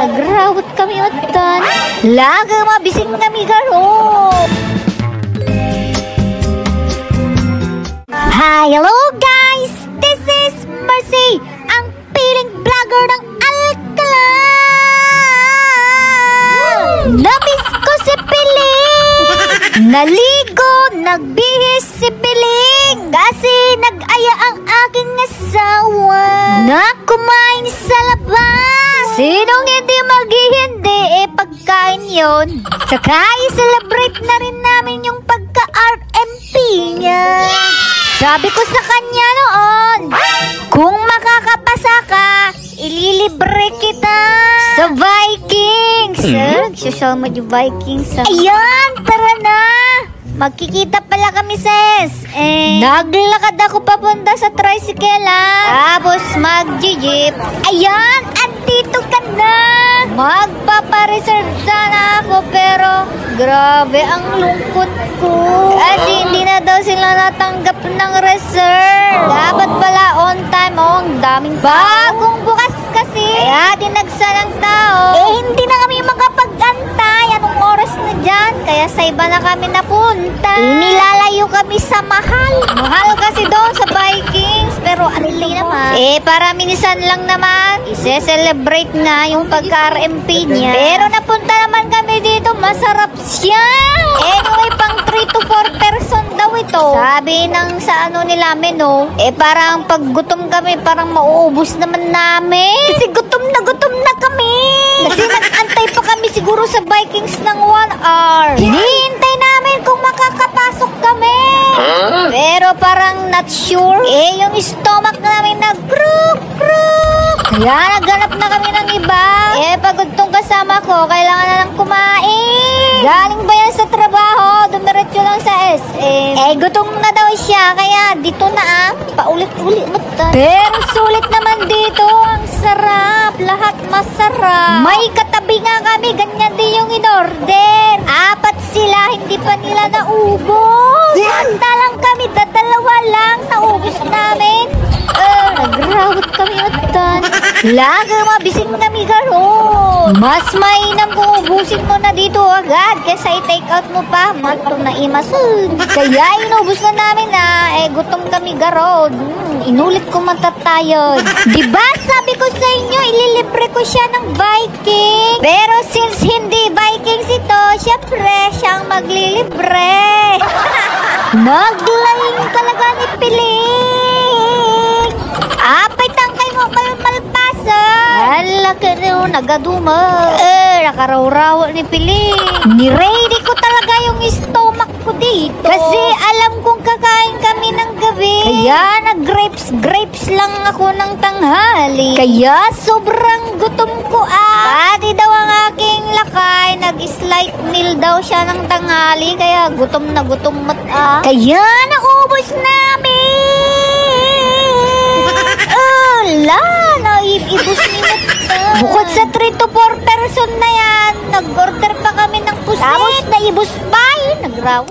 nagrawat kami utan. Laga mabising kami garo. Hi, hello guys! This is Mercy, ang piling vlogger ng Alcala. Namiss ko si Piling! Naligo, nagbihis si Piling kasi nag-aya ang aking asawa na kumain sa labas. Sinong hindi maghihindi pagkain yon? Saka i-celebrate na rin namin yung pagka-RMP niya. Sabi ko sa kanya noon, kung makakapasa ka, ililibre kita sa Vikings. Social media Vikings. Ayan, tara na. Magkikita pala kami, sis. Naglakad ako papunta sa tricycle, tapos mag-jeep. Ayan, andito ka na. Magpapareserve sana ako, pero grabe ang lungkot ko. Kasi hindi na daw sila natanggap ng reserve. Dapat pala on time, ang daming bagong bukas kasi. Kaya dinagsa ng tao. Hindi na kami makapag-antay. Anong oras na dyan? Kaya sa iba na kami napunta. Nilalayo kami sa mahal. Mahal kasi doon sa Vikings. Pero alili naman. Para minisan lang naman. Ise-celebrate na yung pagka-RMP niya. Pero napunta naman kami dito. Masarap siya. Anyway, pang 3 to 4 person daw ito. Sabi ng sa ano nila menu, parang pag gutom kami, parang mauubos naman namin. Kasi gutom na kami. Kasi nag-antay pa kami siguro sa Vikings ng 1 hour. Hinihintay namin kung makakapasok kami. Pero parang not sure. Yung stomach namin nag-kruk-kruk. Kaya naghanap na kami ng iba. Pagod tong kasama ko, kailangan na lang kumain. Galing ba yan sa trabaho? Dumiretso lang sa SM. Gutom na daw siya, kaya dito na paulit-ulit mo. Pero sulit naman dito. Ang sarap. Lahat masarap. May katabi nga kami, ganyan din yung in-order. 4 sila, hindi pa nila naubos. Handa lang kami, dadalawa lang, naubos namin. Nagrawat kami utan. Laga mabising kami garo. Mas mainam kung ubusin mo na dito agad kaysa i-take out mo pa. Mato na imasun. Kaya inubos na namin gutom kami garo. Inulit ko matatayod. Diba sabi ko sa inyo, ililibre ko siya ng Viking. Pero since hindi Vikings ito, syempre siyang maglilibre. Naglaying talaga ni Piling. Apay tangkay mo malpasa. Laki rin nagaduma. Nakaraw-raw ni Piling. Niready ko talaga yung stomach ko dito. Kasi alam kong kakain kami ng gabi. Kaya nag-grapes lang ako ng tanghali. Kaya sobrang gutom ko Pati daw ang aking lakay. Nag-slight meal daw siya ng tanghali. Kaya gutom na gutom mat Kaya naubos namin. Naibos ni Mata. Bukod sa 3 to 4 person na yan, nag-order pa kami ng pusit. Tapos naibos pa nagraw.